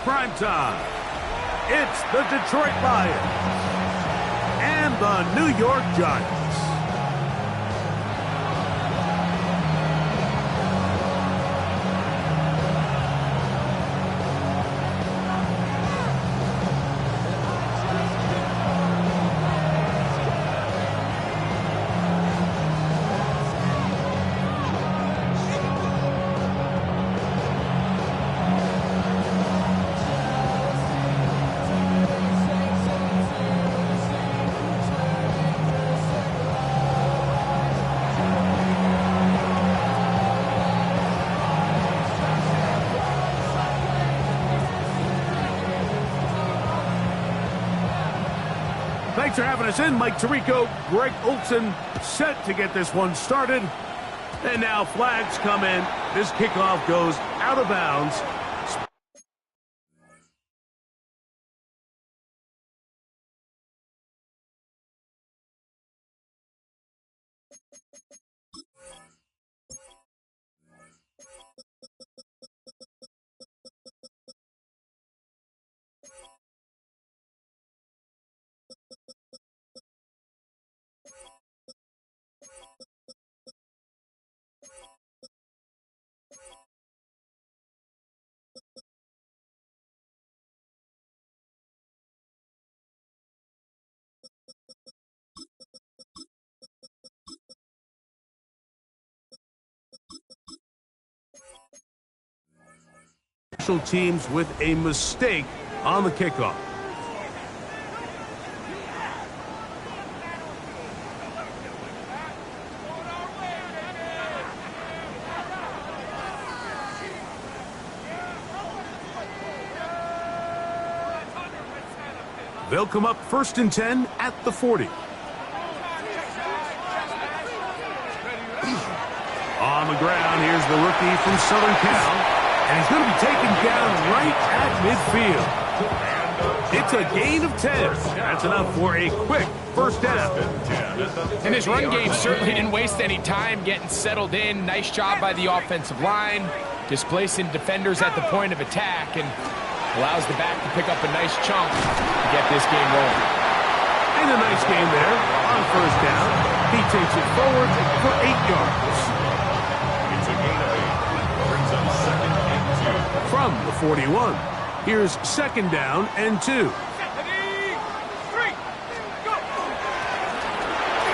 prime time. It's the Detroit Lions and the New York Giants. Thanks for having us in. Mike Tirico, Greg Olson set to get this one started. And now flags come in. This kickoff goes out of bounds. Special teams with a mistake on the kickoff. They'll come up 1st and 10 at the 40. On the ground, here's the rookie from Southern Cal. And he's going to be taken down right at midfield. It's a gain of 10. That's enough for a quick first down. And his run game certainly didn't waste any time getting settled in. Nice job by the offensive line, displacing defenders at the point of attack, and allows the back to pick up a nice chunk to get this game rolling. And a nice game there on first down. He takes it forward for 8 yards. It's a gain of 8. Brings up 2nd and 2. From the 41, here's 2nd down and 2.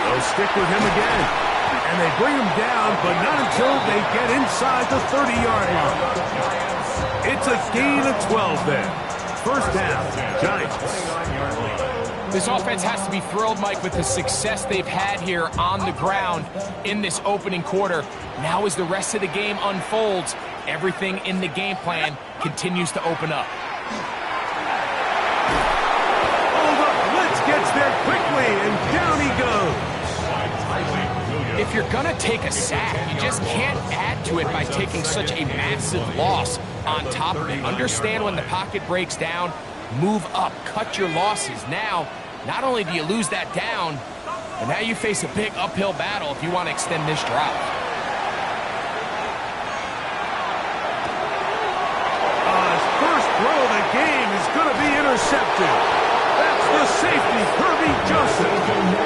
They'll stick with him again. And they bring him down, but not until they get inside the 30-yard line. It's a gain of 12 there. First down, Giants. This offense has to be thrilled, Mike, with the success they've had here on the ground in this opening quarter. Now as the rest of the game unfolds, everything in the game plan continues to open up. Oh, the blitz gets there quickly, and down he goes. If you're going to take a sack, you just can't add to it by taking such a massive loss on top of it. Understand when the pocket breaks down, move up, cut your losses. Now, not only do you lose that down, but now you face a big uphill battle if you want to extend this drive. His first throw of the game is going to be intercepted. That's the safety, Kirby Joseph.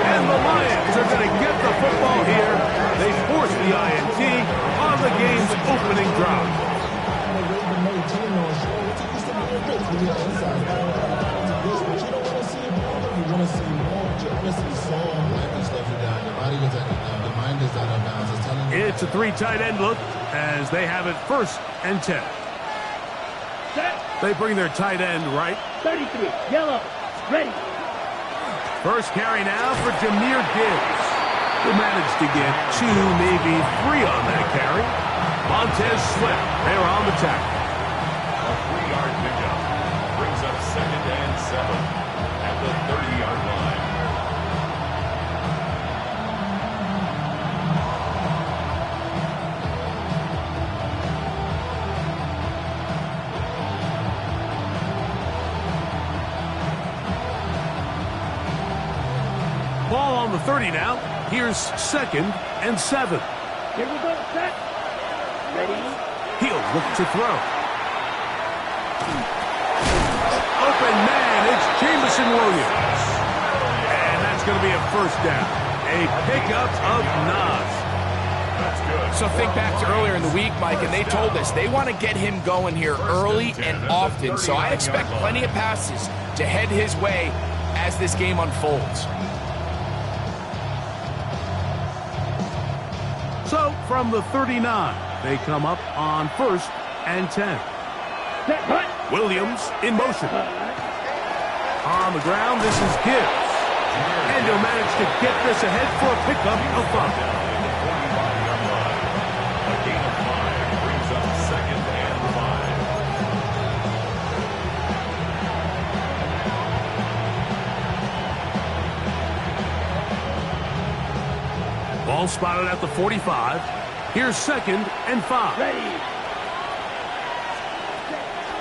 And the Lions are going to get the football here. They force the INT on the game's opening drive. It's a 3 tight end look as they have it 1st and 10. They bring their tight end right. 33, yellow, ready. First carry now for Jahmyr Gibbs, who managed to get 2, maybe 3 on that carry. Montez Sweat, they're on the tackle. A 3-yard pickup brings up 2nd and 7 at the 30-yard line. Ball on the 30 now. Here's 2nd and 7. Here we go, set. Ready. He'll look to throw. open man. It's Jamison Williams. And that's going to be a first down. A pickup of 9. So think back to earlier in the week, Mike, and they told us they want to get him going here early and often. So I expect plenty of passes to head his way as this game unfolds. So from the 39, they come up on 1st and 10. Williams in motion. On the ground, this is Gibbs. And he'll manage to get this ahead for a pickup of 5. Ball spotted at the 45. Here's 2nd and 5. Ready.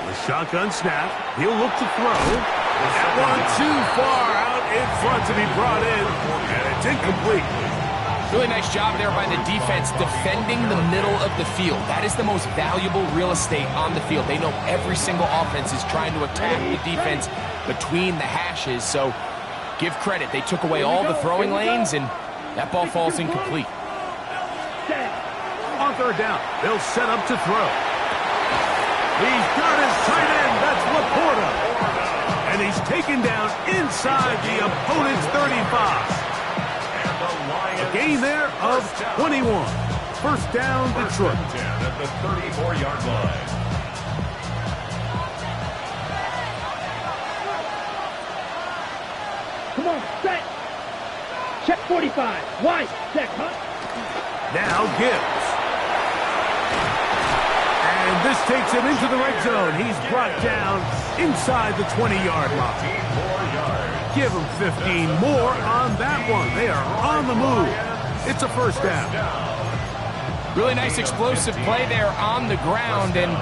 The shotgun snap. He'll look to throw. That one too far out in front to be brought in. And it's incomplete. Really nice job there by the defense defending the middle of the field. That is the most valuable real estate on the field. They know every single offense is trying to attack the defense between the hashes. So give credit. They took away all the throwing lanes, and that ball falls incomplete. On 3rd down, they'll set up to throw. He's got his tight end. That's Laporta. And he's taken down inside the opponent's 35. A gain there of 21. First down, Detroit. At the 34-yard line. Come on, set. Check 45. Wide. Check, huh? Now Gibbs. And this takes him into the red zone. He's brought down inside the 20-yard line. Give him 15 more on that one. They are on the move. It's a first down. Really nice explosive play there on the ground. And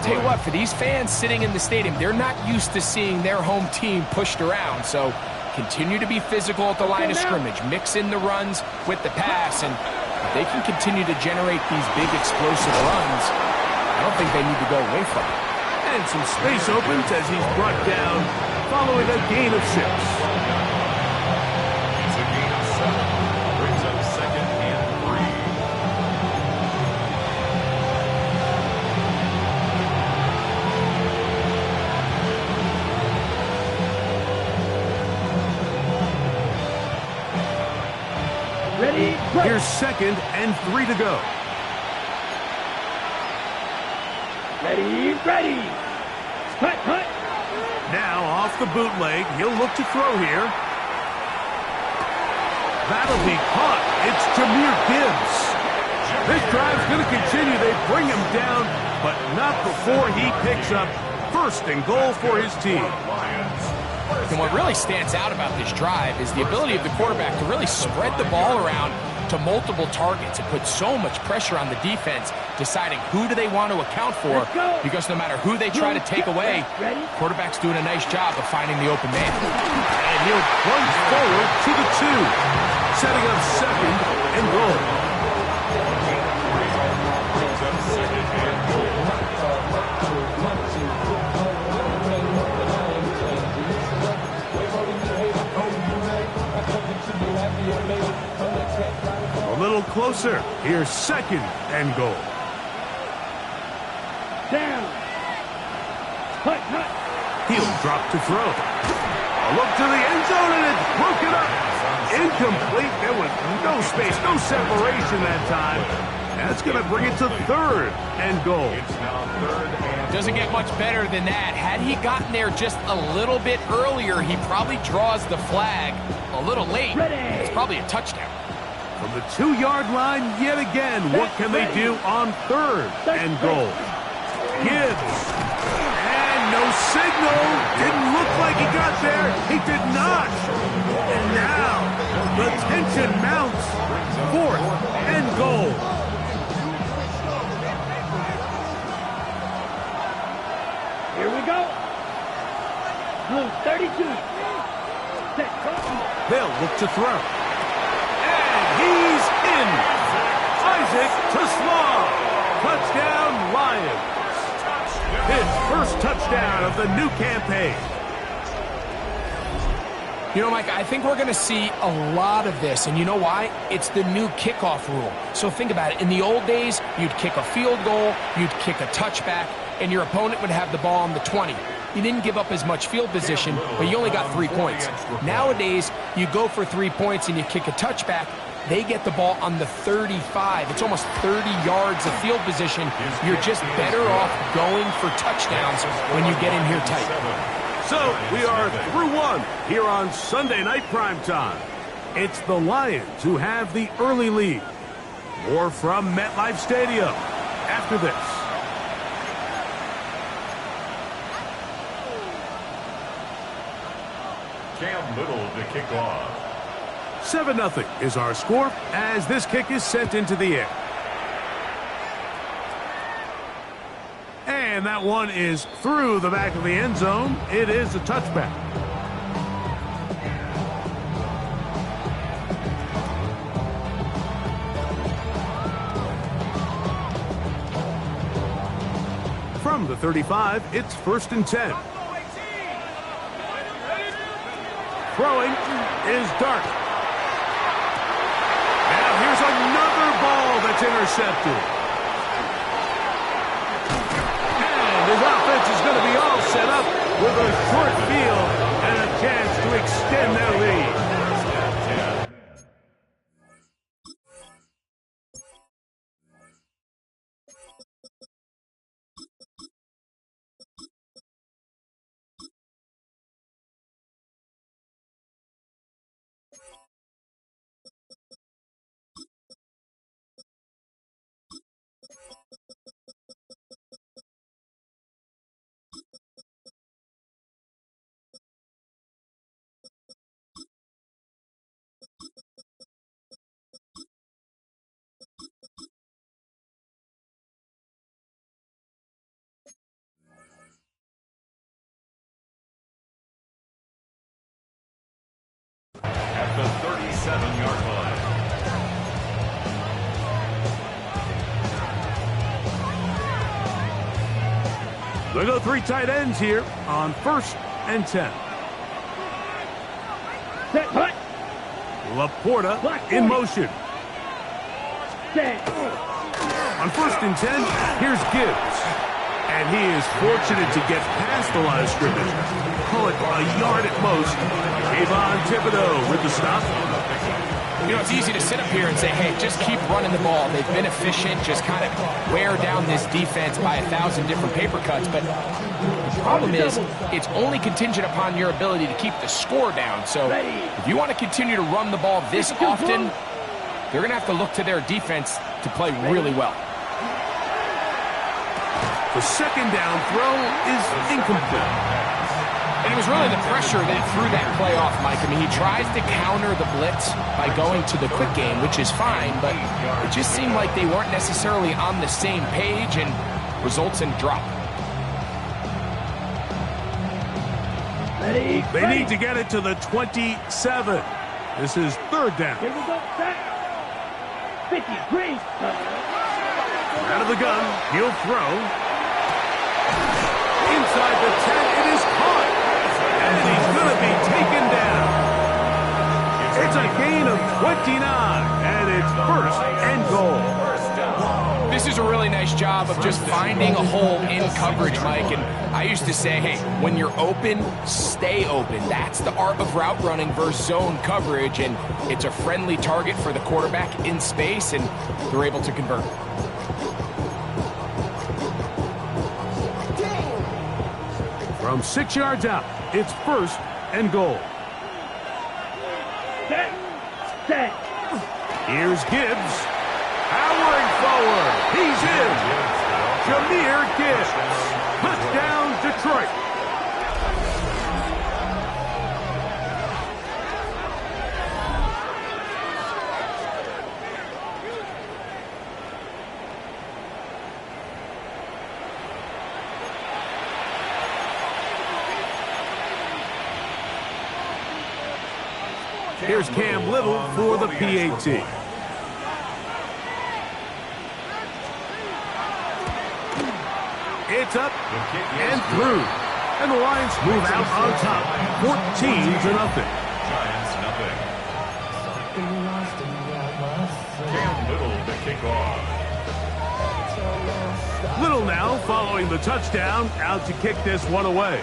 tell you what, for these fans sitting in the stadium, they're not used to seeing their home team pushed around. So continue to be physical at the line of scrimmage. Mix in the runs with the pass. And if they can continue to generate these big explosive runs, I don't think they need to go away from it. And some space opens as he's brought down following a gain of 6. It's a gain of 7. Brings up 2nd and 3. Ready. Break. Here's 2nd and 3 to go. Ready. Ready. Hut, hut. Now off the bootleg, he'll look to throw here. That'll be caught. It's Jahmyr Gibbs. This drive's going to continue. They bring him down, but not before he picks up 1st and goal for his team. And what really stands out about this drive is the ability of the quarterback to really spread the ball around to multiple targets and put so much pressure on the defense, deciding who do they want to account for, because no matter who they try to take away, quarterback's doing a nice job of finding the open man. And he'll plunge forward to the 2, setting up 2nd and goal. A little closer. Here's 2nd and goal. Down. Hut, hut. He'll drop to throw. A look to the end zone, and it's broken up. Incomplete. There was no space, no separation that time. That's going to bring it to 3rd and goal. Doesn't get much better than that. Had he gotten there just a little bit earlier, he probably draws the flag a little late. It's probably a touchdown. From the 2-yard line yet again, what can they do on 3rd and goal? Gibbs. And no signal. Didn't look like he got there. He did not. And now the tension mounts. 4th and goal. Here we go. Blue 32. They'll look to throw. And he's in. Isaac Toussaint. Touchdown, Lions. His first touchdown of the new campaign. You know, Mike, I think we're going to see a lot of this, and you know why? It's the new kickoff rule. So think about it. In the old days, you'd kick a field goal, you'd kick a touchback, and your opponent would have the ball on the 20. You didn't give up as much field position, but you only got 3 points. Nowadays, you go for 3 points and you kick a touchback, they get the ball on the 35. It's almost 30 yards of field position. You're just better off going for touchdowns when you get in here tight. So we are through one here on Sunday Night Primetime. It's the Lions who have the early lead. More from MetLife Stadium after this. Cam Little to kick off. 7-0 is our score as this kick is sent into the air. And that one is through the back of the end zone. It is a touchback. From the 35, it's 1st and 10. Throwing is Dart. Now here's another ball that's intercepted. And his offense is going to be all set up with a short field and a chance to extend their lead. At the 37-yard line. They go 3 tight ends here on 1st and 10. Set, hut. Laporta in motion. Set. On 1st and 10, here's Gibbs. And he is fortunate to get past the line of scrimmage. Call it a yard at most. Avon Thibodeau with the stop. You know, it's easy to sit up here and say, hey, just keep running the ball. They've been efficient, just kind of wear down this defense by 1,000 different paper cuts. But the problem is, it's only contingent upon your ability to keep the score down. So if you want to continue to run the ball this often, they're going to have to look to their defense to play really well. The second down throw is incomplete. And it was really the pressure that threw that play off, Mike. I mean, he tries to counter the blitz by going to the quick game, which is fine, but it just seemed like they weren't necessarily on the same page and results in drop. They need to get it to the 27. This is 3rd down. Here we go, set. 53. Out of the gun, he'll throw. Inside the 10, it is caught. And he's going to be taken down. It's a gain of 29, and it's 1st and goal. This is a really nice job of just finding a hole in coverage, Mike. And I used to say, hey, when you're open, stay open. That's the art of route running versus zone coverage. And it's a friendly target for the quarterback in space, and they're able to convert. From 6 yards out, it's 1st and goal. Set. Set. Here's Gibbs. Powering forward. He's in. Jahmyr Gibbs. Touchdown, Detroit. Here's Cam Little for the PAT. It's up and through. And the Lions move out on top, 14-0. nothing. Cam Little to kick off. Little now following the touchdown, out to kick this one away.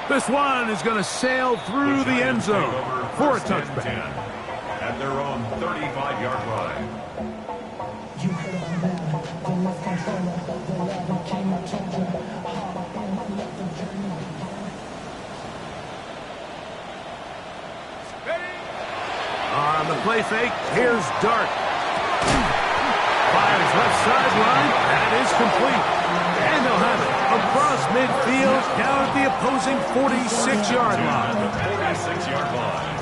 This one is going to sail through the end zone for a touchback. At their own 35-yard line. On the play fake, here's Dart. Fires left sideline, that is complete. And they'll have it across midfield down at the opposing 46-yard line. The 46-yard line.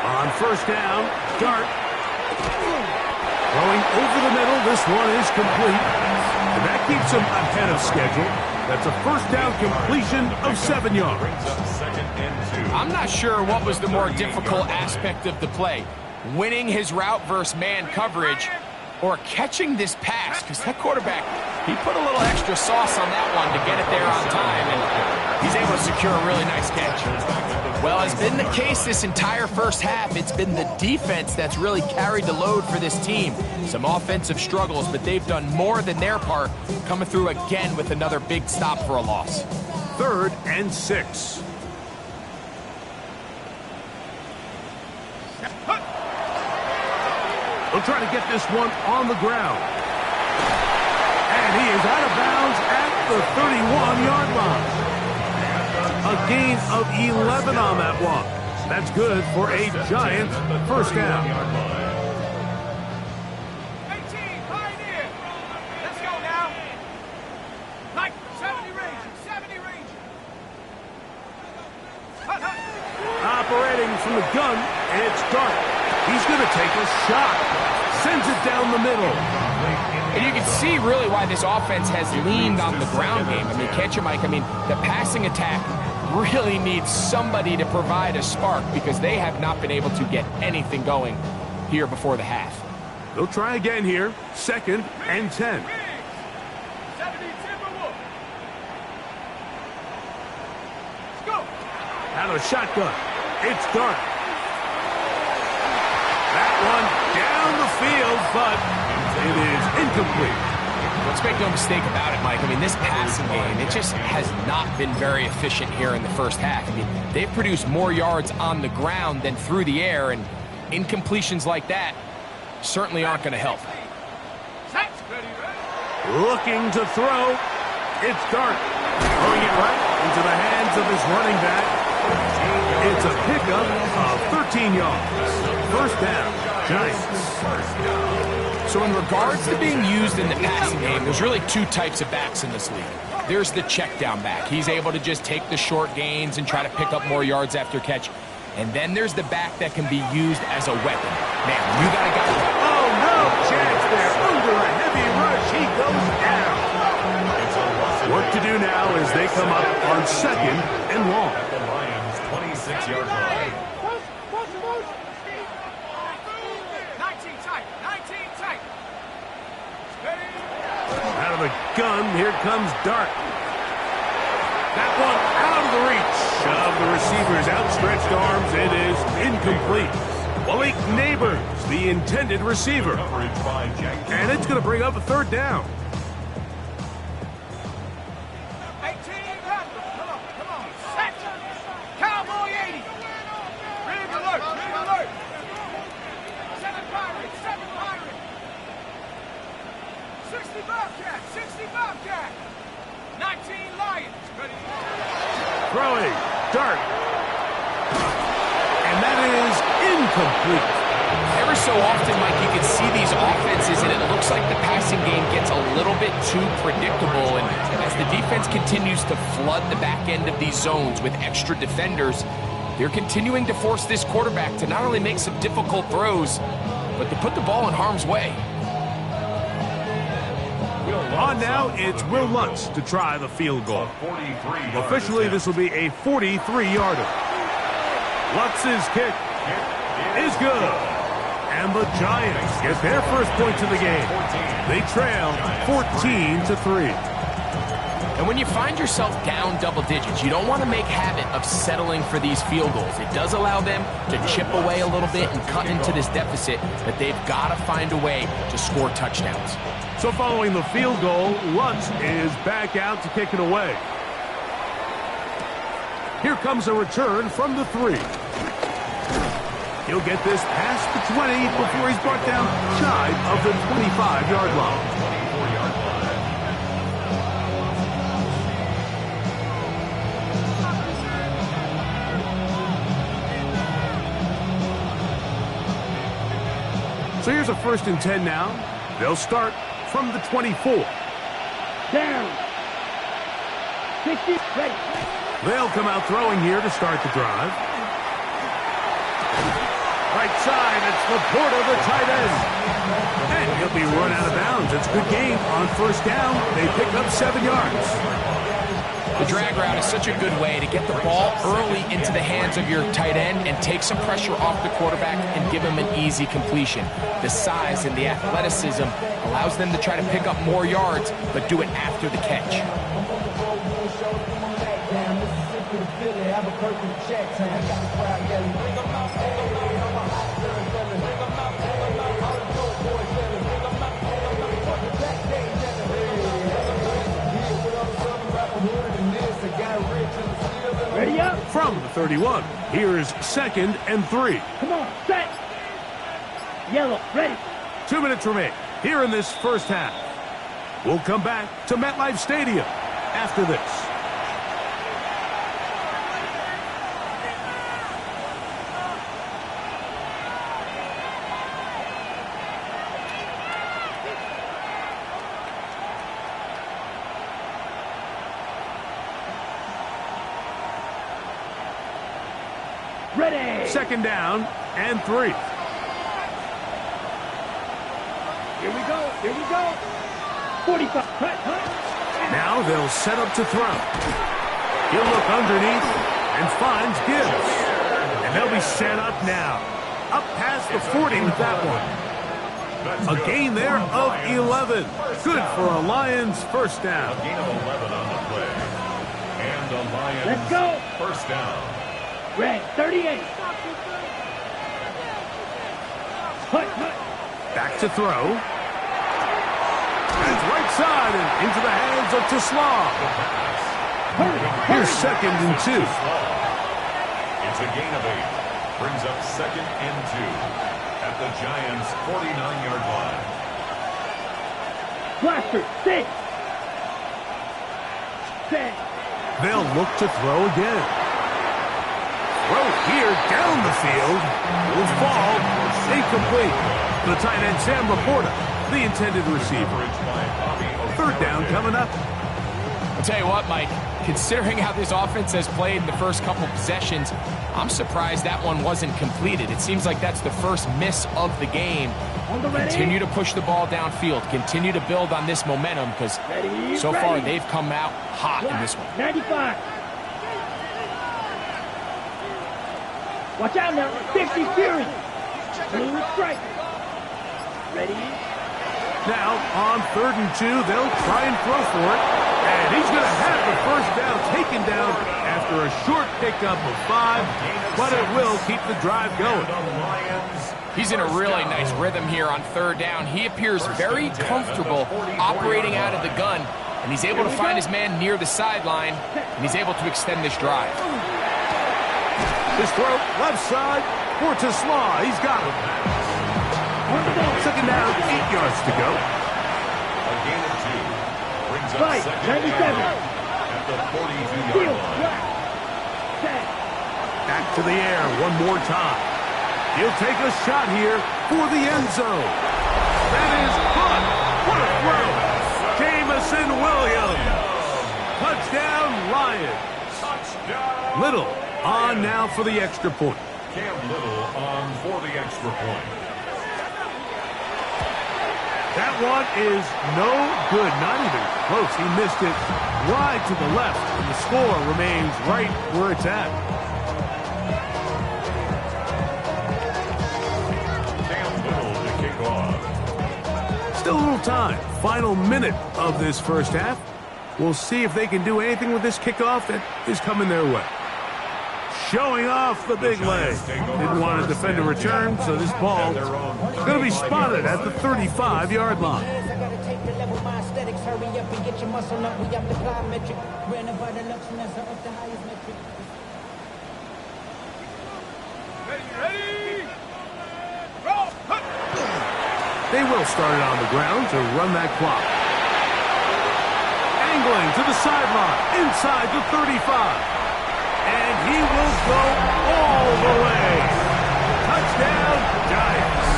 On first down, Dart. Throwing over the middle, this one is complete. And that keeps him ahead of schedule. That's a first down completion of 7 yards. I'm not sure what was the more difficult aspect of the play. Winning his route versus man coverage or catching this pass, because that quarterback, he put a little extra sauce on that one to get it there on time, and he's able to secure a really nice catch. Well, as been the case this entire first half, it's been the defense that's really carried the load for this team. Some offensive struggles, but they've done more than their part, coming through again with another big stop for a loss. 3rd and 6. They'll try to get this one on the ground. And he is out of bounds at the 31-yard line. A gain of 11 on that one. That's good for a giant first down. 18, Pioneer. Let's go now. Like 70 range, 70 range. Operating from the gun, it's Dart. He's going to take a shot. Sends it down the middle. And you can see really why this offense has leaned on the ground game. I mean, can't you, Mike? I mean, the passing attack really needs somebody to provide a spark because they have not been able to get anything going here before the half. They'll try again here. 2nd and 10. Out of shotgun. It's Dart. That one down the field, but it is incomplete. Let's make no mistake about it, Mike. I mean, this passing game, it just has not been very efficient here in the first half. I mean, they've produced more yards on the ground than through the air, and incompletions like that certainly aren't going to help. Looking to throw. It's Dart. Throwing it right into the hands of his running back. It's a pickup of 13 yards. First down, Giants. So in regards to being used in the passing game, there's really 2 types of backs in this league. There's the check down back. He's able to just take the short gains and try to pick up more yards after catch. And then there's the back that can be used as a weapon. Man, you got a guy. Oh, no chance there. Under a heavy rush, he goes down. What to do now as they come up on 2nd and long. The Lions' 26-yard line. 19 tight, 19 tight. Out of the gun, here comes Dart. That one out of the reach of the receiver's outstretched arms. It is incomplete. Malik Neighbors, the intended receiver. And it's going to bring up a 3rd down. 18, come on, set. Cowboy 80. Rig alert, rig alert. 7 Pirates, 7 Pirates. 60 Bobcat, 60 Bobcat. 19 Lions. Ready. Throwing, Dart. And that is incomplete. Ever so often, Mike, you can see these offenses, and it looks like the passing game gets a little bit too predictable. And as the defense continues to flood the back end of these zones with extra defenders, they're continuing to force this quarterback to not only make some difficult throws, but to put the ball in harm's way. On now, it's Will Lutz to try the field goal. Officially, this will be a 43-yarder. Lutz's kick is good. And the Giants get their first points of the game. They trail 14-3. And when you find yourself down double digits, you don't want to make habit of settling for these field goals. It does allow them to chip away a little bit and cut into this deficit, but they've got to find a way to score touchdowns. So following the field goal, Lutz is back out to kick it away. Here comes a return from the 3. He'll get this past the 20 before he's brought down shy of the 25-yard line. So here's a 1st and 10 now. They'll start from the 24. Down. 60, ready. They'll come out throwing here to start the drive. Right side, it's Laporta, the tight end. And he'll be run out of bounds. It's a good game on 1st down. They pick up 7 yards. The drag route is such a good way to get the ball early into the hands of your tight end and take some pressure off the quarterback and give him an easy completion. The size and the athleticism allows them to try to pick up more yards, but do it after the catch. Ready up. From the 31, here's 2nd and 3. Come on, set. Yellow, ready. 2 minutes remain here in this first half. We'll come back to MetLife Stadium after this. Ready. 2nd down and 3. Here we go. Here we go. 45. Cut. Now they'll set up to throw. He'll look underneath and finds Gibbs. And they'll be set up now. Up past the 40 with that one. A gain there of 11. Good for a Lions 1st down. A gain of 11 on the play. And the Lions Let's go. 1st down. Red, 38. Cut. Back to throw. That's right side and into the hands of Tesla. Here's 2nd and 2. It's a gain of 8. Brings up 2nd and 2 at the Giants' 49-yard line. Blaster, 6. Set. They'll look to throw again. Throw here down the field. Will fall. Incomplete. The tight end, Sam Laporta, the intended receiver. 3rd down coming up. I'll tell you what, Mike, considering how this offense has played in the first couple possessions, I'm surprised that one wasn't completed. It seems like that's the first miss of the game. Continue to push the ball downfield. Continue to build on this momentum because so far they've come out hot in this one. 95. Watch out now. 50 Fury. Blue strike. Ready? Now, on 3rd and 2, they'll try and throw for it. And he's going to have the 1st down taken down after a short pickup of 5. But it will keep the drive going. He's in a really nice rhythm here on 3rd down. He appears very comfortable operating out of the gun. And he's able to find his man near the sideline. And he's able to extend this drive. His throw, left side, for Tesla. He's got him. 2nd down, 8 yards to go. A gain of 2. Brings up Right, 2nd 97. down at the 42-yard line. Back to the air one more time. He'll take a shot here for the end zone. That is caught. What a throw. Jamison Williams. Touchdown, Lions. Touchdown. Little on now for the extra point. Cam Little on for the extra point. That one is no good, not even close. He missed it wide to the left, and the score remains right where it's at. Cam Still a little time. Final minute of this first half. We'll see if they can do anything with this kickoff that is coming their way. Showing off the big leg. Didn't want to defend a return, so this ball is going to be spotted at the 35-yard line. They will start it on the ground to run that clock. Angling to the sideline, inside the 35. And he will go all the way. Touchdown, Giants.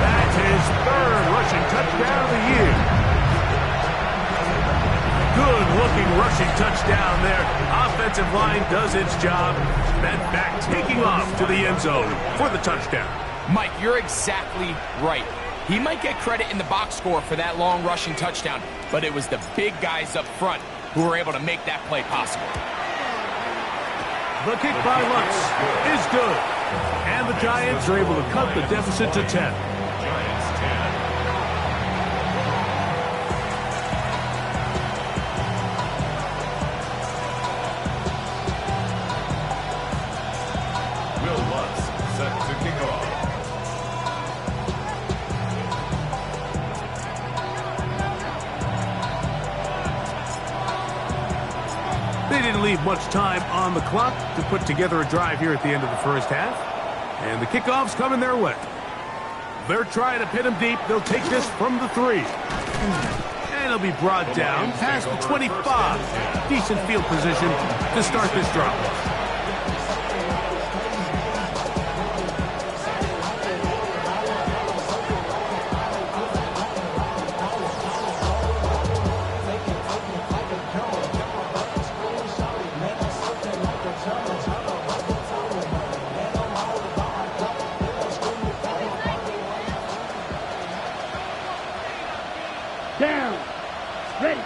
That's his third rushing touchdown of the year. Good-looking rushing touchdown there. Offensive line does its job. That back taking off to the end zone for the touchdown. Mike, you're exactly right. He might get credit in the box score for that long rushing touchdown, but it was the big guys up front who were able to make that play possible. The kick by Lutz is good. And the Giants are able to cut the deficit to 10. Giants 10. Will Lutz set to kick off. They didn't leave much time on the clock to put together a drive here at the end of the first half. And the kickoff's coming their way. They're trying to pin him deep. They'll take this from the 3. And he'll be brought down past the 25. Decent field position to start this drive. Down. Ready.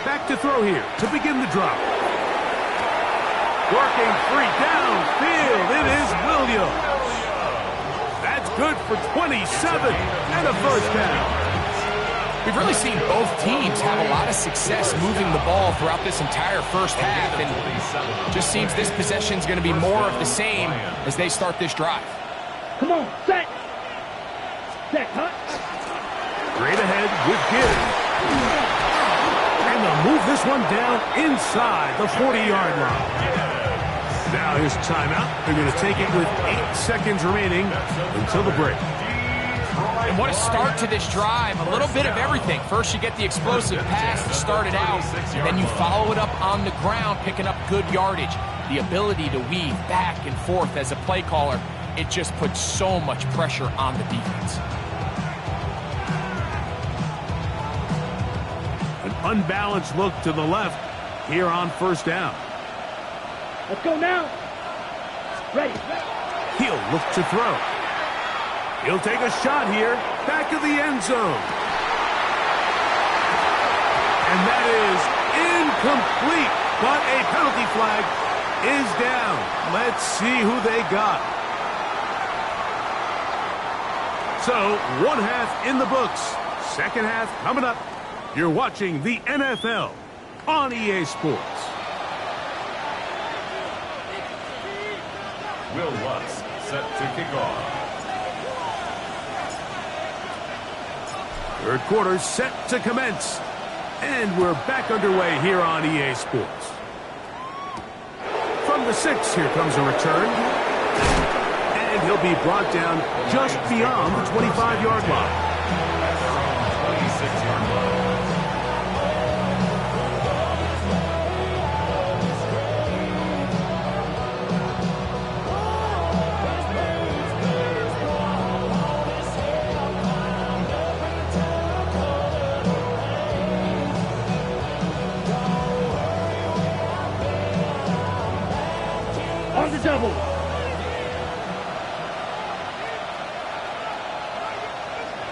Back to throw here to begin the drop. Working free downfield. It is Williams. That's good for 27 and a first down. We've really seen both teams have a lot of success moving the ball throughout this entire first half, and just seems this possession is going to be more of the same as they start this drive. Come on, set. Set, cut. Straight ahead with give. And they'll move this one down inside the 40-yard line. Now here's timeout. They're going to take it with 8 seconds remaining until the break. And what a start to this drive. A little bit of everything. First you get the explosive pass to start it out, and then you follow it up on the ground, picking up good yardage. The ability to weave back and forth as a play caller, it just puts so much pressure on the defense. An unbalanced look to the left here on first down. Let's go now. Ready. He'll look to throw. He'll take a shot here, back of the end zone. And that is incomplete, but a penalty flag is down. Let's see who they got. So, one half in the books. Second half coming up. You're watching the NFL on EA Sports. Will Lutz set to kick off. Third quarter set to commence. And we're back underway here on EA Sports. From the 6, here comes a return. And he'll be brought down just beyond the 25-yard line. 26-yard line. On the double.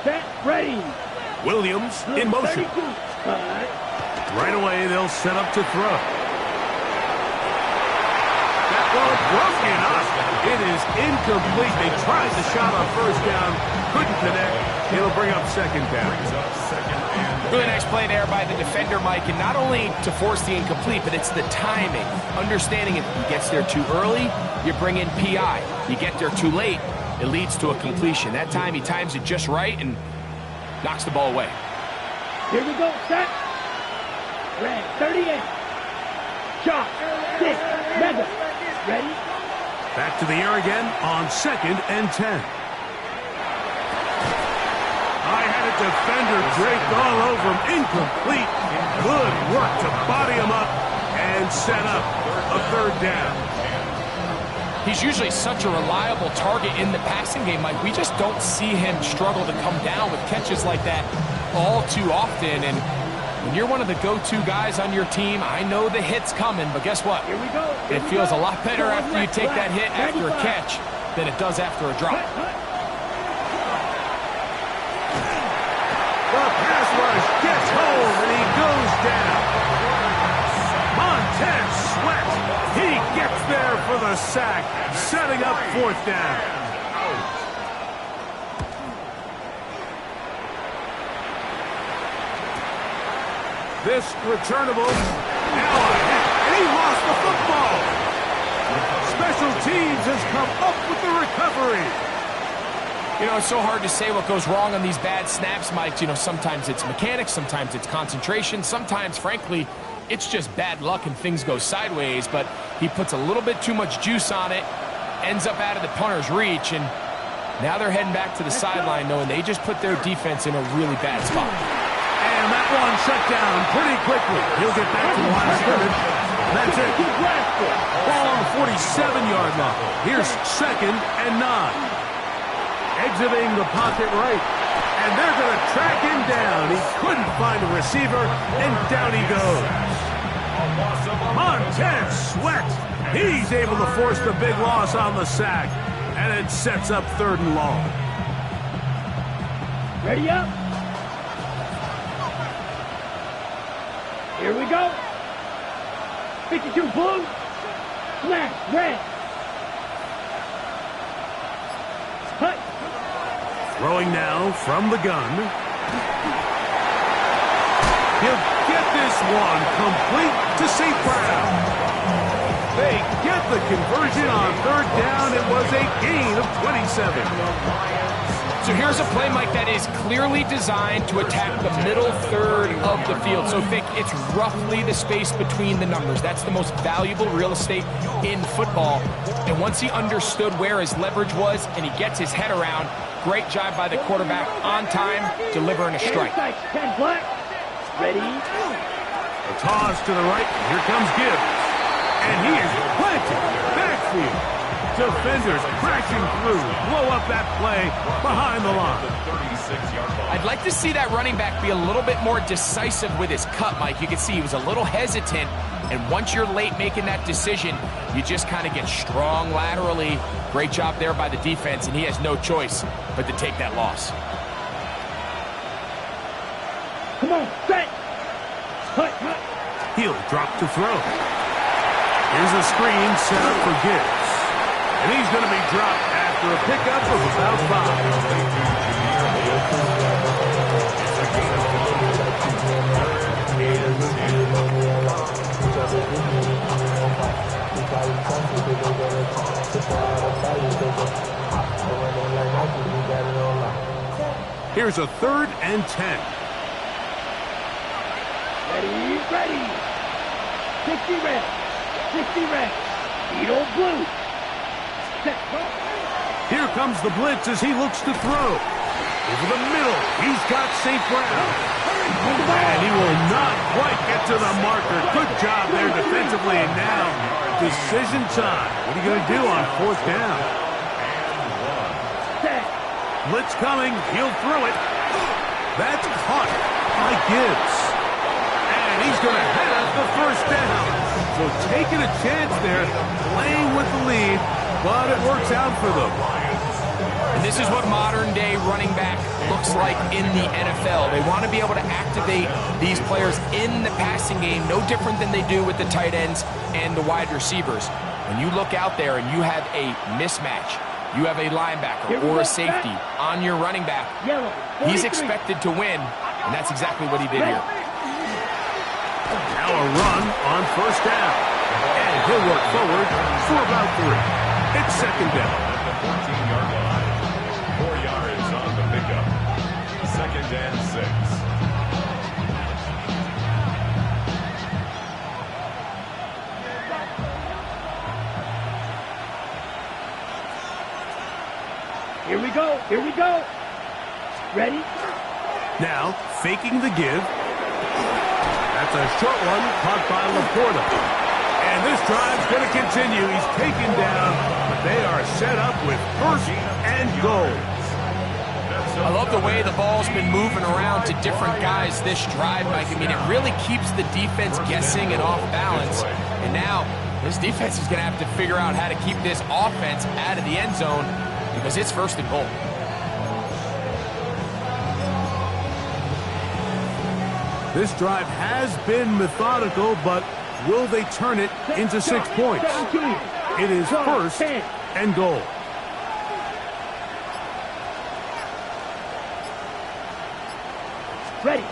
Set, ready. Williams in motion. Right away, they'll set up to throw. That ball broken up. It is incomplete. They tried the shot on first down, couldn't connect. It'll bring up second down. Really nice play there by the defender, Mike, and not only to force the incomplete, but it's the timing. Understanding if he gets there too early, you bring in PI. You get there too late, it leads to a completion. That time he times it just right and knocks the ball away. Here we go, set. Red, 38. Shot, 6, mega. Ready? Back to the air again on 2nd and 10. I had a defender draped all over him. Incomplete. Good work to body him up and set up a third down. He's usually such a reliable target in the passing game, Mike. We just don't see him struggle to come down with catches like that all too often. And when you're one of the go-to guys on your team, I know the hit's coming, but guess what? Here we go. It feels a lot better after you take that hit after a catch than it does after a drop. The pass rush gets home, and he goes down. Montez Sweat. He gets there for the sack, setting up 4th down. This returnable. Now a hit, and he lost the football. Special teams has come up with the recovery. You know, it's so hard to say what goes wrong on these bad snaps, Mike. You know, sometimes it's mechanics, sometimes it's concentration, sometimes, frankly, it's just bad luck and things go sideways, but he puts a little bit too much juice on it, ends up out of the punter's reach, and now they're heading back to the sideline knowing they just put their defense in a really bad spot. And that one shut down pretty quickly. He'll get back to the line of scrimmage. That's it. Ball on the 47-yard line. Here's 2nd and 9. Exiting the pocket right. And they're going to track him down. He couldn't find a receiver, and down he goes. Montez Sweat. He's able to force the big loss on the sack. And it sets up 3rd and long. Ready up. Here we go. 52 blue. Slash red. Cut. Throwing now from the gun. He'll get this one complete to St. Brown. They get the conversion on 3rd down. It was a gain of 27. So here's a play, Mike, that is clearly designed to attack the middle third of the field. So think it's roughly the space between the numbers. That's the most valuable real estate in football. And once he understood where his leverage was and he gets his head around, great job by the quarterback on time, delivering a strike. 10 black. Ready? A toss to the right. Here comes Gibbs. And he is planted. Backfield. Defenders crashing through. Blow up that play behind the line. I'd like to see that running back be a little bit more decisive with his cut, Mike. You can see he was a little hesitant. And once you're late making that decision, you just kind of get strong laterally. Great job there by the defense, and he has no choice but to take that loss. Come on, set. Cut. He'll drop to throw. Here's a screen set up for Gibbs. And he's going to be dropped after a pickup of about 5. Here's a 3rd and 10. Ready. 60 red. 60 red. Beetle blue. Set. Here comes the blitz as he looks to throw. Over the middle, he's got St. Brown. And he will not quite get to the marker. Good job there defensively. And now, decision time. What are you going to do on 4th down? Blitz coming. He'll throw it. That's caught by Gibbs. And he's going to head up the 1st down. So taking a chance there, playing with the lead, but it works out for them. And this is what modern-day running back looks like in the NFL. They want to be able to activate these players in the passing game, no different than they do with the tight ends and the wide receivers. when you look out there and you have a mismatch, you have a linebacker or a safety on your running back, he's expected to win, and that's exactly what he did here. Now a run on first down. And he'll work forward for about 3. It's second down. At the 14-yard line. 4 yards on the pickup. Second and 6. Here we go. Here we go. Ready? Now, faking the give. That's a short one caught by Laporta. And this drive's going to continue. He's taken down, but they are set up with first and goal. I love the way the ball's been moving around to different guys this drive, Mike. I mean, it really keeps the defense guessing and off balance. And now, this defense is going to have to figure out how to keep this offense out of the end zone because it's first and goal. This drive has been methodical, but will they turn it into 6 points? It is first and goal. Ready.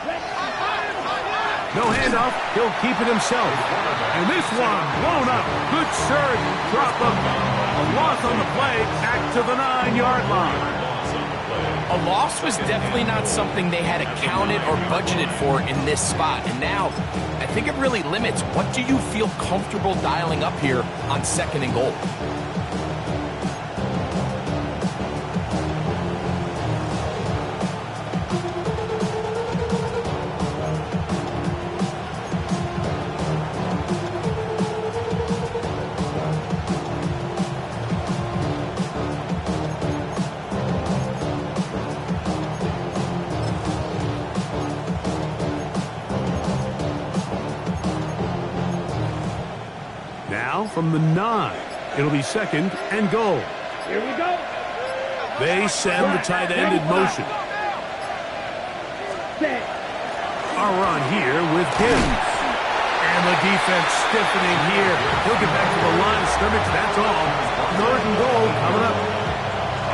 No handoff. He'll keep it himself. And this one blown up. Good surge. Drop up. A loss on the play. Back to the 9-yard line. A loss was definitely not something they had accounted or budgeted for in this spot. And now, I think it really limits what do you feel comfortable dialing up here on second and goal. Now from the 9, it'll be second and goal. Here we go. They send the tight end in motion. A run here with Gibbs. And the defense stiffening here. He'll get back to the line of scrimmage. That's all. Third and goal coming up.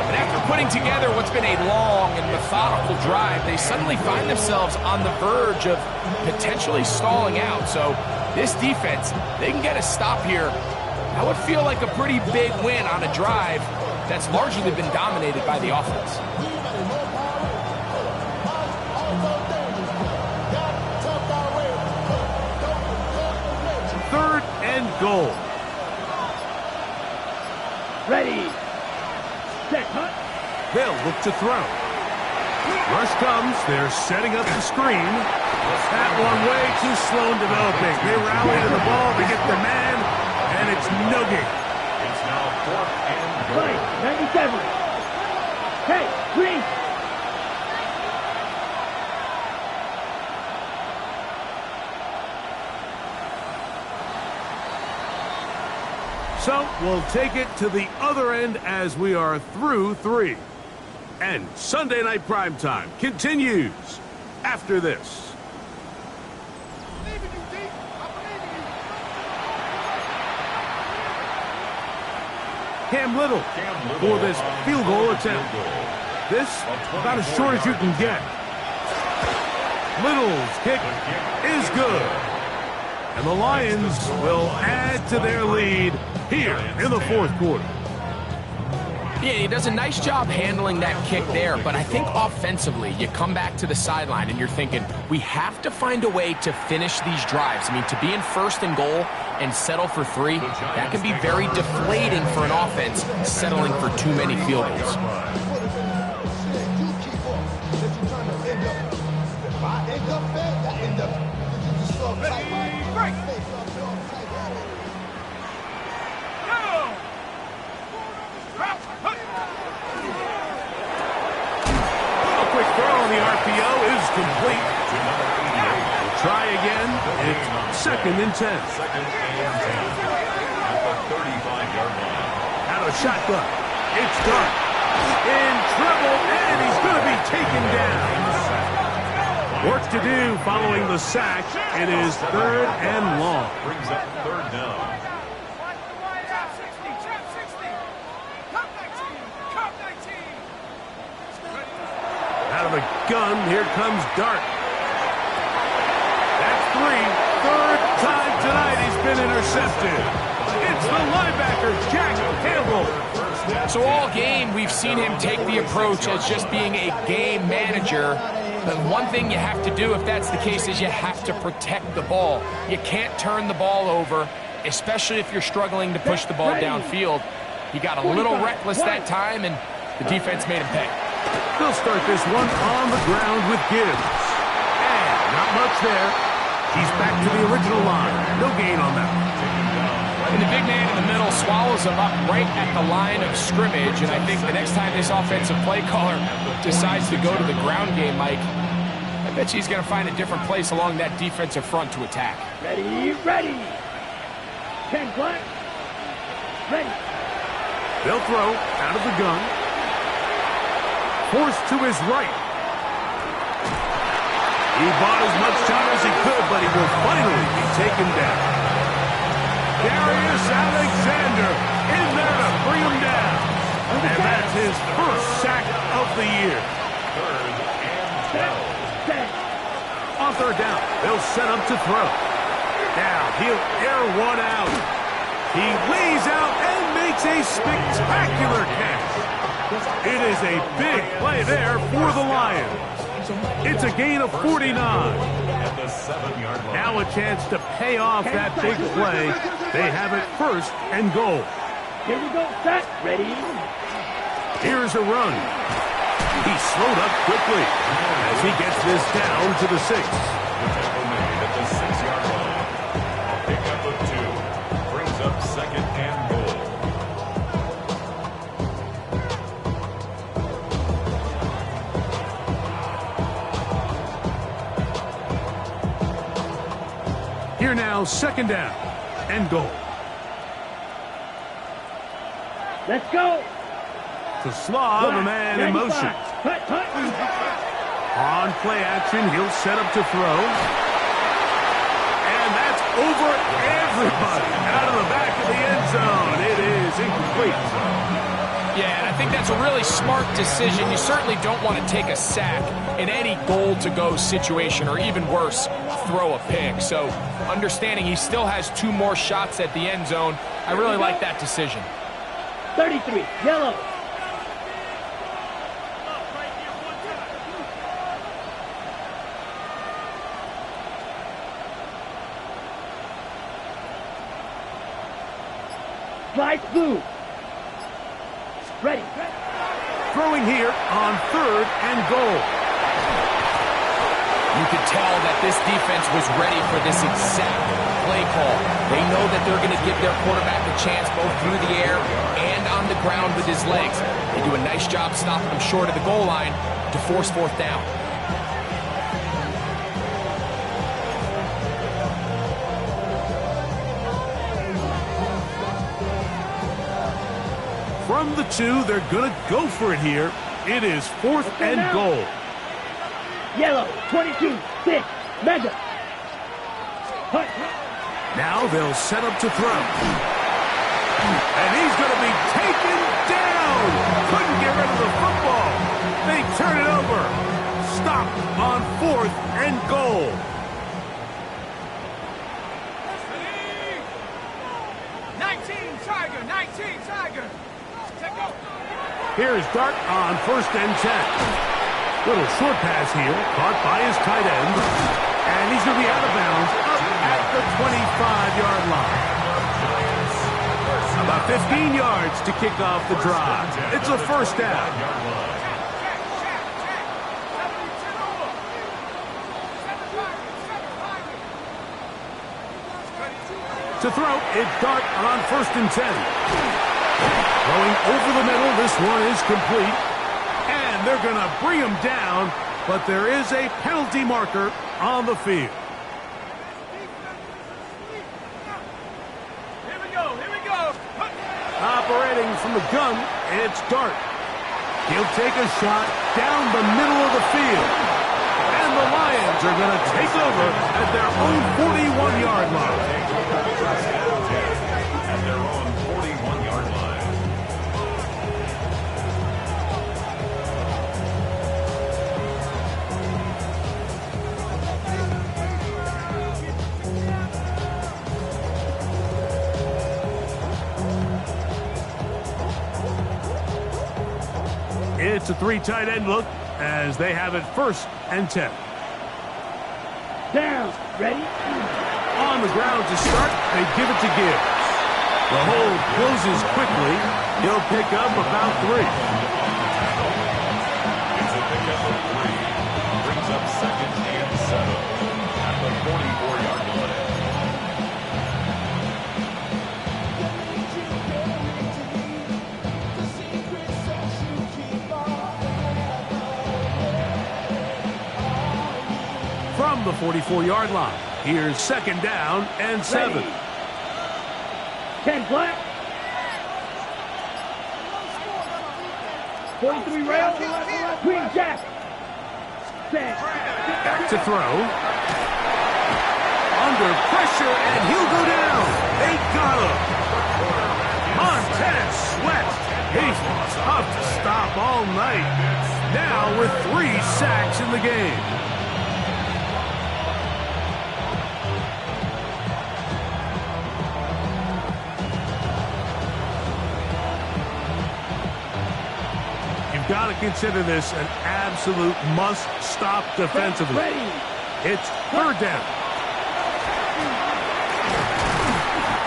And after putting together what's been a long and methodical drive, they suddenly find themselves on the verge of potentially stalling out. So this defense, they can get a stop here. That would feel like a pretty big win on a drive that's largely been dominated by the offense. Third and goal. Ready. Set, hunt. They'll look to throw. Rush comes. They're setting up the screen. That one way too slow in developing. They rally to the ball. They get the man, and it's no gain. It's now fourth and goal. Right, 97. Hey, green. So we'll take it to the other end as we are through 3. And Sunday Night Primetime continues after this. Cam Little for this field goal attempt. This about as short as you can get. Little's kick is good. And the Lions will add to their lead here in the fourth quarter. Yeah, he does a nice job handling that kick there, but I think offensively, you come back to the sideline and you're thinking, we have to find a way to finish these drives. I mean, to be in first and goal and settle for 3, that can be very deflating for an offense settling for too many field goals. The RPO is complete. We'll try again. It's second and 10. Second and 10 at the 35-yard line. Out of shotgun. It's done. In trouble, and he's going to be taken down. Work to do following the sack. It is third and long. Brings up third down. of the gun, here comes Dart. That's 3. Third time tonight he's been intercepted. It's the linebacker, Jack Campbell. So all game, we've seen him take the approach as just being a game manager. But one thing you have to do if that's the case is you have to protect the ball. You can't turn the ball over, especially if you're struggling to push the ball downfield. He got a little reckless that time, and the defense made him pay. They'll start this one on the ground with Gibbs. And not much there. He's back to the original line. No gain on that. And the big man in the middle swallows him up right at the line of scrimmage. And I think the next time this offensive play caller decides to go to the ground game, Mike, I bet you he's going to find a different place along that defensive front to attack. Ready, ready. 10 black. Ready. They'll throw out of the gun. Forced to his right. He bought as much time as he could, but he will finally be taken down. Darius Alexander in there to bring him down. And that's his first sack of the year. Third and 12. On third down, they'll set up to throw. Now he'll air one out. He lays out and makes a spectacular catch. It is a big play there for the Lions. It's a gain of 49. At the 7-yard line. Now a chance to pay off that big play. They have it first and goal. Here we go, set, ready. Here's a run. He slowed up quickly as he gets this down to the 6. Tackle made at the 6-yard line. Pick up of 2. Brings up second and goal. Here now, second down and goal. Let's go. To Slav, a man in motion. Hut, hut. On play action, he'll set up to throw. And that's over everybody. Out of the back of the end zone. It is incomplete. Yeah, and I think that's a really smart decision. You certainly don't want to take a sack in any goal-to-go situation, or even worse, throw a pick. So understanding he still has 2 more shots at the end zone, I really like that decision. 33, yellow. Light blue. Ready. Throwing here on third and goal. You could tell that this defense was ready for this exact play call. They know that they're going to give their quarterback a chance both through the air and on the ground with his legs. They do a nice job stopping him short of the goal line to force fourth down. From the 2, they're going to go for it here. It is fourth and goal. Yellow, 22, 6, mega. Hut. Now they'll set up to throw. And he's going to be taken down. Couldn't get rid of the football. They turn it over. Stop on fourth and goal. Tiger. Take go. Here's Dart on first and 10. Little short pass here, caught by his tight end. And he's going to be out of bounds up at the 25-yard line. About 15 yards to kick off the drive. It's a first down. To throw, it's Dart on first and 10. Going over the middle, this one is complete. And they're going to bring him down, but there is a penalty marker on the field. Here we go. Operating from the gun, it's Dart. He'll take a shot down the middle of the field. And the Lions are going to take over at their own 41-yard line. At their own 41-yard line. It's a 3 tight end look as they have it 1st and 10. Down. Ready? On the ground to start, they give it to Gibbs. The hole closes quickly. He'll pick up about 3. It's a pickup of 3. Brings up 2nd and 7 at the 44-yard line. From the 44-yard line, here's 2nd down and 7. Ready. 10 flat. 43 rail. Green jack. Set. Back to throw. Under pressure, and he'll go down. They got him. Montez Sweat. He's tough to stop all night. Now with 3 sacks in the game. Got to consider this an absolute must-stop defensively. It's 3rd down.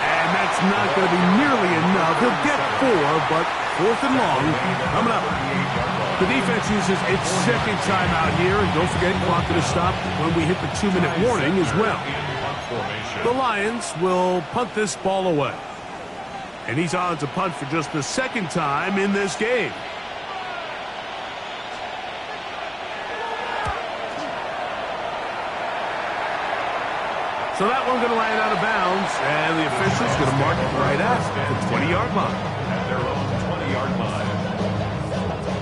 And that's not going to be nearly enough. He'll get 4, but 4th and long coming up. The defense uses its 2nd timeout here, and don't forget, clock to stop when we hit the 2-minute warning as well. The Lions will punt this ball away. And he's on to punt for just the 2nd time in this game. So that one's going to land out of bounds, and the official's going to mark it right at the 20-yard line. At their own 20-yard line.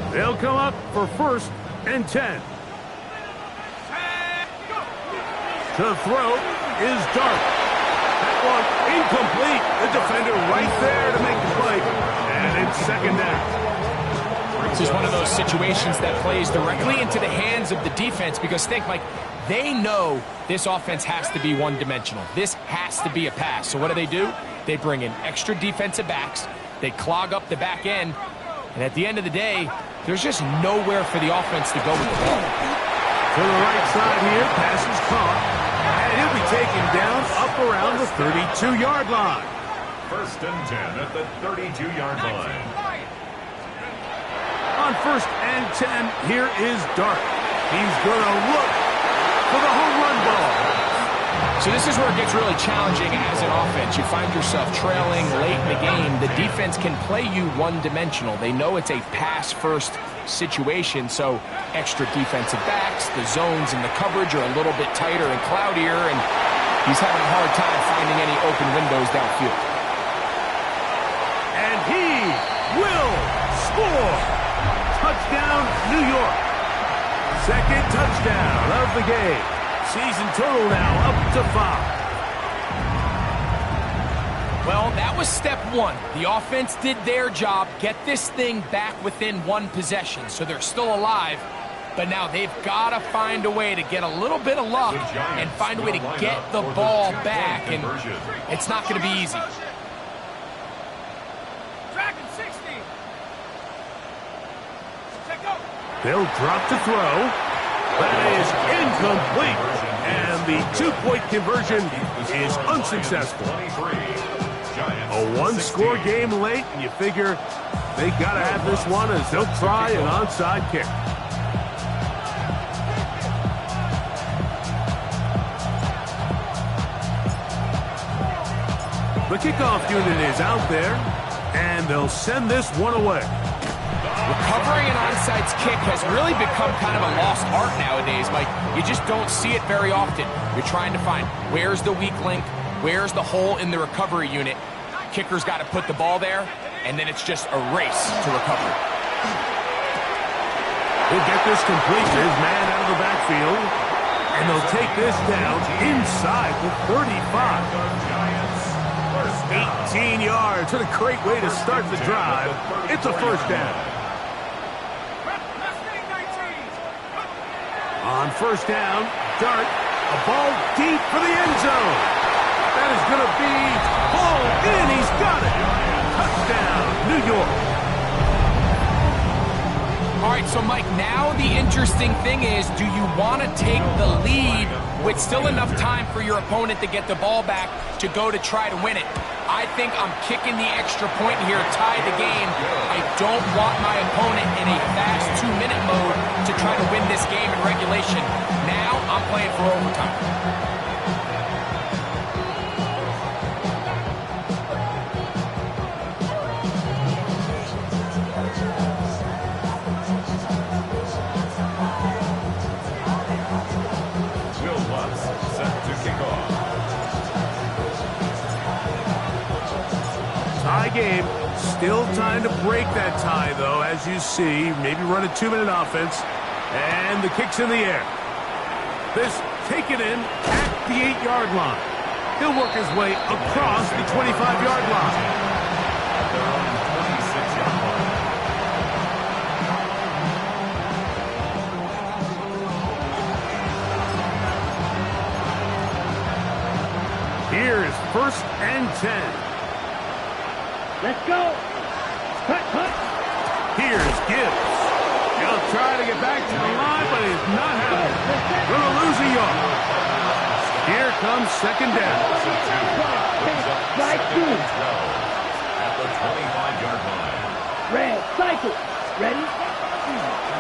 They'll come up for 1st and 10. To throw is Dart. That one incomplete. The defender right there to make the play, and it's 2nd down. This is one of those situations that plays directly into the hands of the defense because think, Mike, they know this offense has to be one-dimensional. This has to be a pass. So what do? They bring in extra defensive backs. They clog up the back end. And at the end of the day, there's just nowhere for the offense to go with the ball. To the right side here, pass is caught. And he'll be taken down up around the 32-yard line. 1st and 10 at the 32-yard line. On 1st and 10, here is Dart. He's going to look for the home run ball. So this is where it gets really challenging as an offense. You find yourself trailing late in the game. The defense can play you one-dimensional. They know it's a pass-first situation, so extra defensive backs, the zones and the coverage are a little bit tighter and cloudier, and he's having a hard time finding any open windows downfield. And he will score. Touchdown, New York. 2nd touchdown of the game. Season total now up to 5. Well, that was step 1. The offense did their job, get this thing back within 1 possession, so they're still alive. But now they've got to find a way to get a little bit of luck and find a way to get the ball back, and it's not going to be easy. They'll drop to throw. That is incomplete. And the 2-point conversion is unsuccessful. A 1-score game late, and you figure they got to have this one as they'll try an onside kick. The kickoff unit is out there, and they'll send this one away. Recovering an onside kick has really become kind of a lost art nowadays, Mike. You just don't see it very often. You're trying to find where's the weak link, where's the hole in the recovery unit. Kicker's got to put the ball there, and then it's just a race to recover. He'll get this complete to his man out of the backfield, and they'll take this down inside the 35. 18 yards. What a great way to start the drive. It's a 1st down. On 1st down, Dart, a ball deep for the end zone. That is going to be hauled in. He's got it. Touchdown, New York. All right, so Mike, now the interesting thing is, do you want to take the lead with still enough time for your opponent to get the ball back to go to try to win it? I think I'm kicking the extra point here, tie the game. I don't want my opponent in a fast 2-minute mode to try to win this game in regulation. Now I'm playing for overtime. Tie game. Still time to break that tie, though, as you see. Maybe run a 2-minute offense. And the kick's in the air. This taken in at the 8-yard line. He'll work his way across the 25-yard line. Here's 1st and 10. Let's go. Cut, cut. Here's Gibbs. He'll try to get back to the line, but he's not having it. Going to lose a yard. Here comes 2nd down. Right two. At the 25-yard line. Red, cycle. Ready?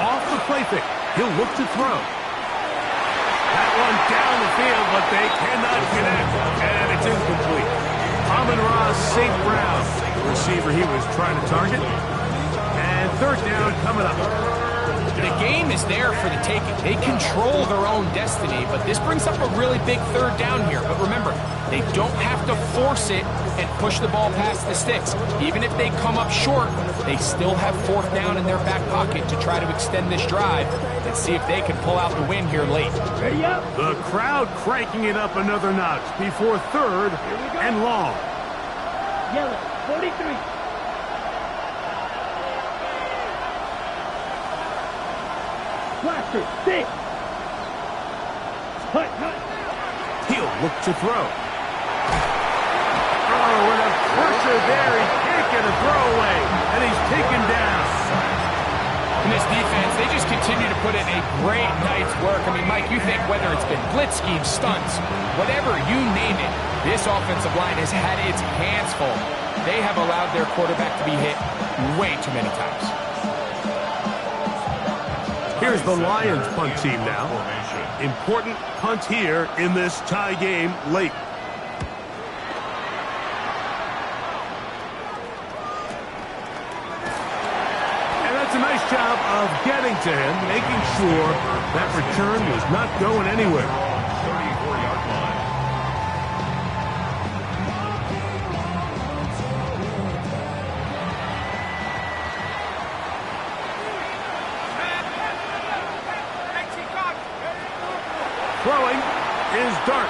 Off the play fake. He'll look to throw. That one down the field, but they cannot connect. And it's incomplete. Amon-Ra St. Brown, the receiver he was trying to target. And 3rd down coming up. The game is there for the taking. They control their own destiny, but this brings up a really big 3rd down here. But remember, they don't have to force it and push the ball past the sticks. Even if they come up short, they still have 4th down in their back pocket to try to extend this drive and see if they can pull out the win here late. Ready up. The crowd cranking it up another notch before 3rd and long. Yellow, 43. Blaster, 6. Cut, cut. He'll look to throw. Oh, with a pressure there, he can't get a throwaway, and he's taken down. In this defense, they just continue to put in a great night's work. I mean, Mike, you think whether it's been blitz schemes, stunts, whatever you name it, this offensive line has had its hands full. They have allowed their quarterback to be hit way too many times. Here's the Lions punt team now. Important punt here in this tie game late. And that's a nice job of getting to him, making sure that return was not going anywhere. 34-yard line. Throwing is Dart.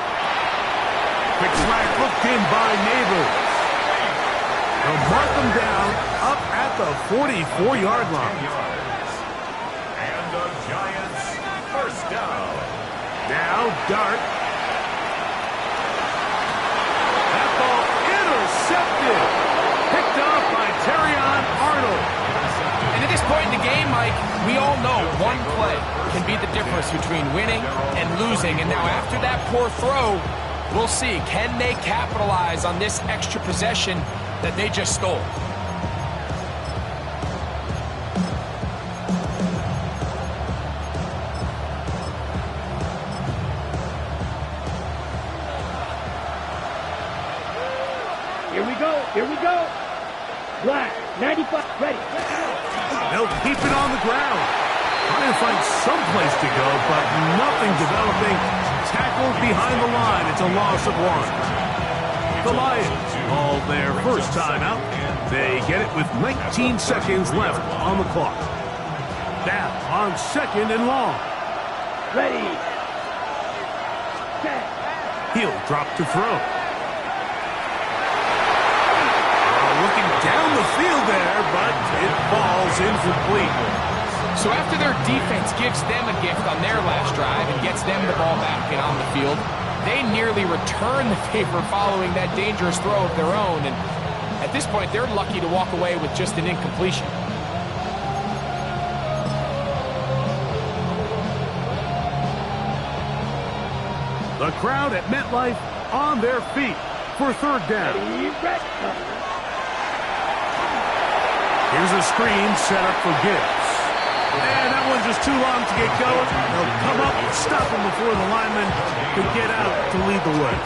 Quick slack hooked in by Neighbors. They'll mark them down up at the 44-yard line. And the Giants 1st down. Now Dart. That ball intercepted. Picked up by Terrion Arnold. And at this point in the game, Mike, we all know one play can be the difference between winning and losing. And now after that poor throw, we'll see, can they capitalize on this extra possession that they just stole? Here we go. Here we go. Black, 95, ready. They'll keep it on the ground. Trying to find some place to go, but nothing developing. Tackled behind the line. It's a loss of 1. The Lions call their first timeout. They get it with 19 seconds left on the clock. Now on 2nd and long. Ready. Set. He'll drop to throw. Looking down the field there, but it falls incomplete. So after their defense gives them a gift on their last drive and gets them the ball back and on the field, they nearly return the favor following that dangerous throw of their own. And at this point, they're lucky to walk away with just an incompletion. The crowd at MetLife on their feet for third down. Here's a screen set up for Gibbs. And that one's just too long to get going. They'll come up and stop him before the lineman could get out to lead the way.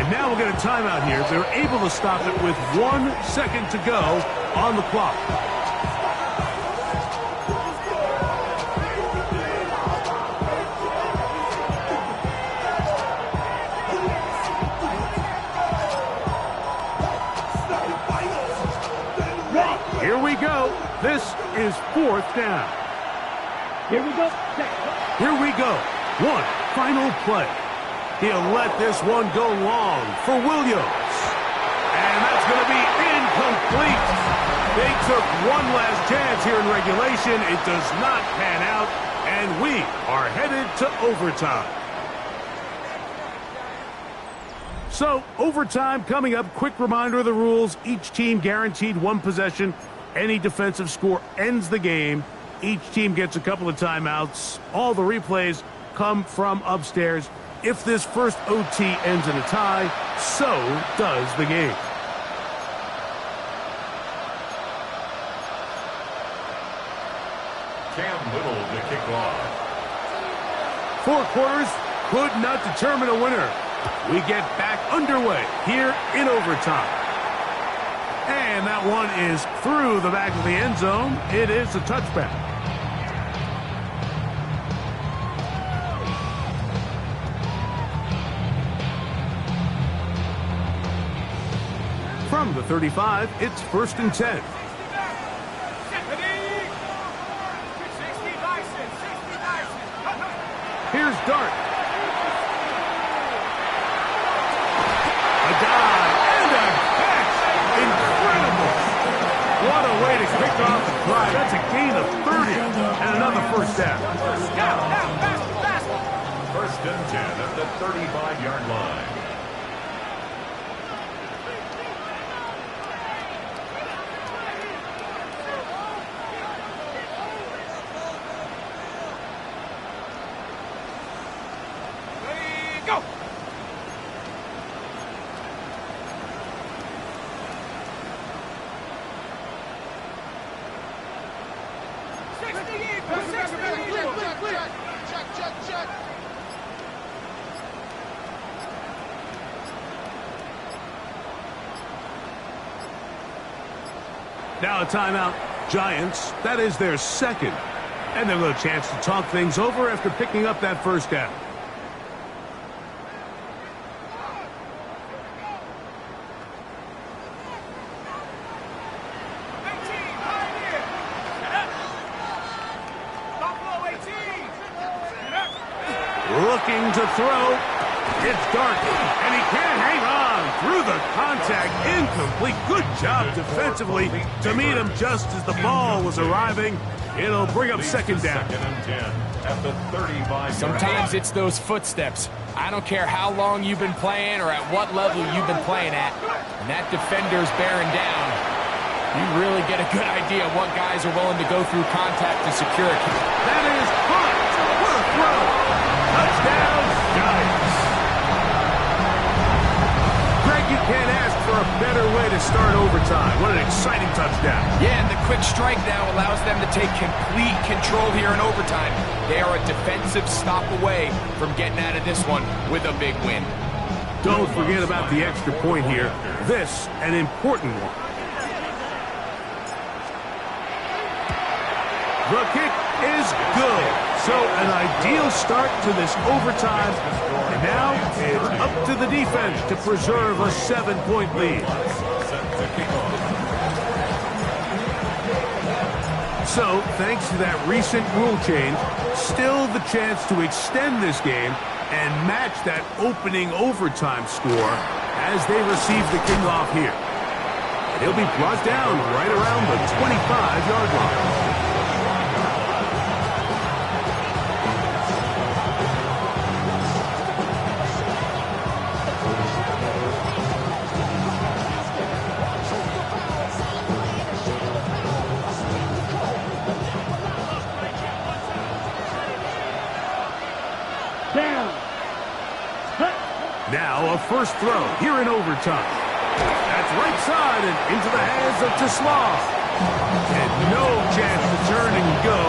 And now we'll get a timeout here. They're able to stop it with 1 second to go on the clock. Here we go. This is fourth down. Here we go. Here we go. One final play. He'll let this one go long for Williams. And that's going to be incomplete. They took one last chance here in regulation. It does not pan out. And we are headed to overtime. So, overtime coming up. Quick reminder of the rules. Each team guaranteed one possession. Any defensive score ends the game. Each team gets a couple of timeouts. All the replays come from upstairs. If this first OT ends in a tie, so does the game. Cam Little to kick off. 4 quarters could not determine a winner. We get back underway here in overtime. And that one is through the back of the end zone. It is a touchback. From the 35, it's 1st and 10. Here's Dart. A dive and a catch. Incredible. What a way to kick off the drive. That's a gain of 30 and another first down. First and 10 at the 35-yard line. Now a timeout. Giants, that is their second. And they'll have a chance to talk things over after picking up that first down. Looking to throw. It's Dart, and he can't hang on through the contact. Incomplete. Good job defensively to meet him just as the ball was arriving. It'll bring up second down. Second and 10 at the 35. Sometimes it's those footsteps. I don't care how long you've been playing or at what level you've been playing at. And that defender's bearing down. You really get a good idea of what guys are willing to go through contact to secure it. That is hot. What a throw. Touchdown, Giants. Greg, you can't ask for a better way to start overtime. What an exciting touchdown. Yeah, and the quick strike now allows them to take complete control here in overtime. They are a defensive stop away from getting out of this one with a big win. Don't forget about the extra point here. This, an important one. The kick is good. So an ideal start to this overtime. And now it's up to the defense to preserve a 7-point lead. So, thanks to that recent rule change, still the chance to extend this game and match that opening overtime score as they receive the kickoff here. And he'll be brought down right around the 25-yard line. Now a first throw here in overtime. That's right side and into the hands of Tislav. And no chance to turn and go.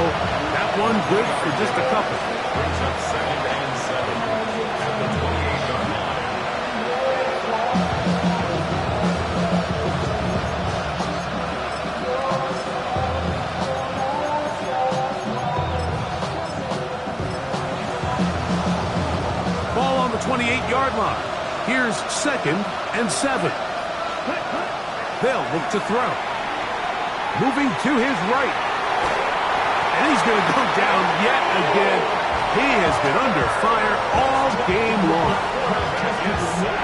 That one good for just a couple. Brings up 2nd and 7 at the 28-yard line. Ball on the 28-yard line. Here's 2nd and 7. They'll look to throw. Moving to his right. And he's going to go down yet again. He has been under fire all game long.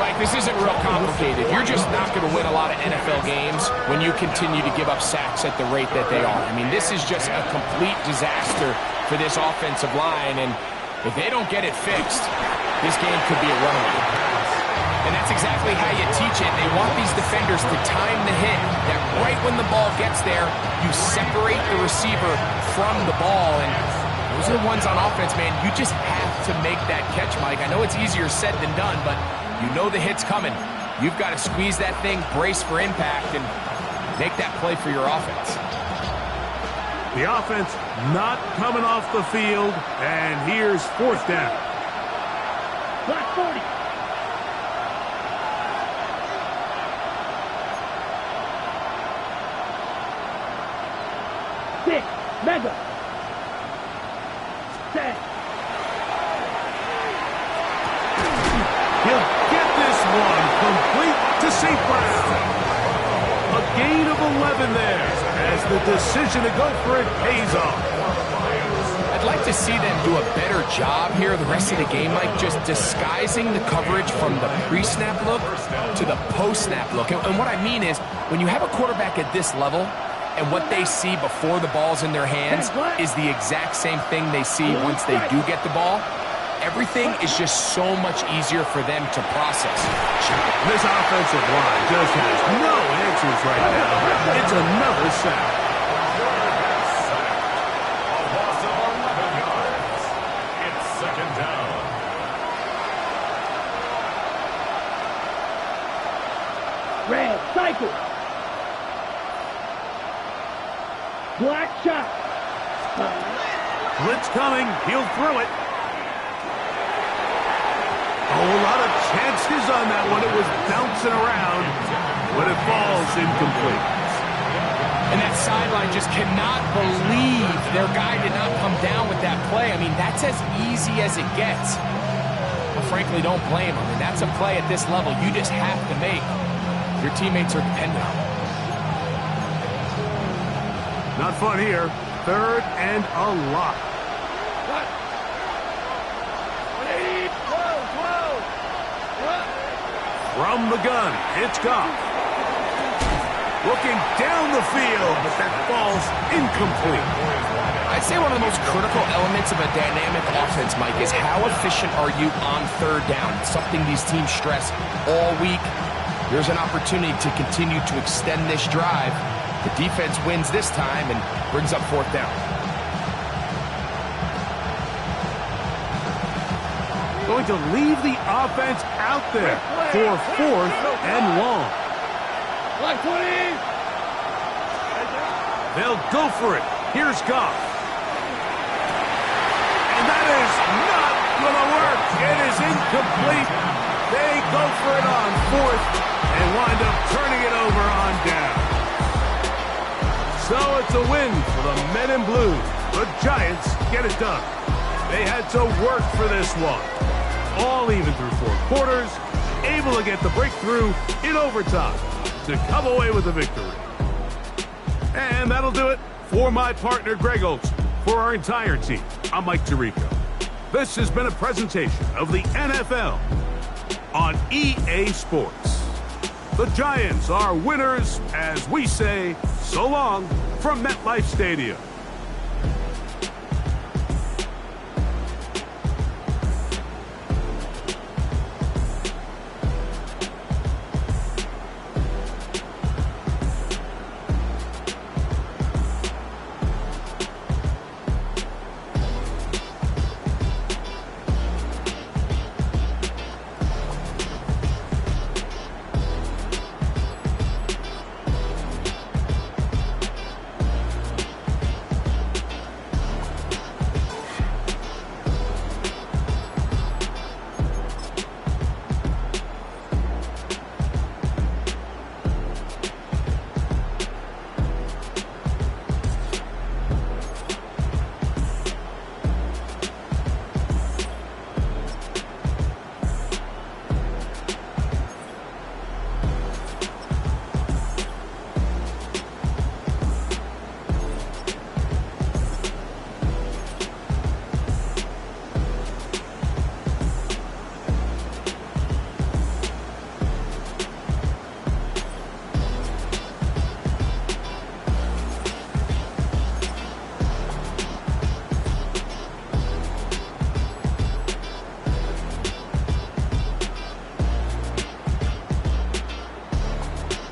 Like, this isn't real complicated. You're just not going to win a lot of NFL games when you continue to give up sacks at the rate that they are. I mean, this is just a complete disaster for this offensive line. And if they don't get it fixed, this game could be a runaway. And that's exactly how you teach it. They want these defenders to time the hit, that right when the ball gets there, you separate the receiver from the ball. And those are the ones on offense, man. You just have to make that catch, Mike. I know it's easier said than done, but you know the hit's coming. You've got to squeeze that thing, brace for impact, and make that play for your offense. The offense not coming off the field, and here's 4th down. Black 40. Six. Mega. 10. He'll get this one complete to St. Brown. A gain of 11 there as the decision to go for it pays off. I'd like to see them do a better job here the rest of the game, Mike, just disguising the coverage from the pre-snap look to the post-snap look. And what I mean is, when you have a quarterback at this level, and what they see before the ball's in their hands is the exact same thing they see once they do get the ball, everything is just so much easier for them to process. This offensive line just has no answers right now. It's another sack. A loss of 11 yards. It's 2nd down. Red. Cycle. Black shot. Blitz coming. He'll throw it. Oh, a lot of chances on that one. It was bouncing around, but it falls incomplete. And that sideline just cannot believe their guy did not come down with that play. I mean, that's as easy as it gets. But frankly, don't blame them. And that's a play at this level you just have to make. Your teammates are dependent on it. Not fun here. 3rd and a lot. From the gun, it's Goff. Looking down the field, but that falls incomplete. I'd say one of the most critical elements of a dynamic offense, Mike, is how efficient are you on 3rd down? It's something these teams stress all week. There's an opportunity to continue to extend this drive. The defense wins this time and brings up 4th down. Going to leave the offense out there for 4th and long. Black 20. They'll go for it. Here's Goff. And that is not going to work. It is incomplete. They go for it on 4th and wind up turning it over on down. So it's a win for the men in blue. The Giants get it done. They had to work for this one. All even through 4 quarters, able to get the breakthrough in overtime to come away with a victory. And that'll do it for my partner, Greg Olson. For our entire team, I'm Mike Tirico. This has been a presentation of the NFL on EA Sports. The Giants are winners as we say so long from MetLife Stadium.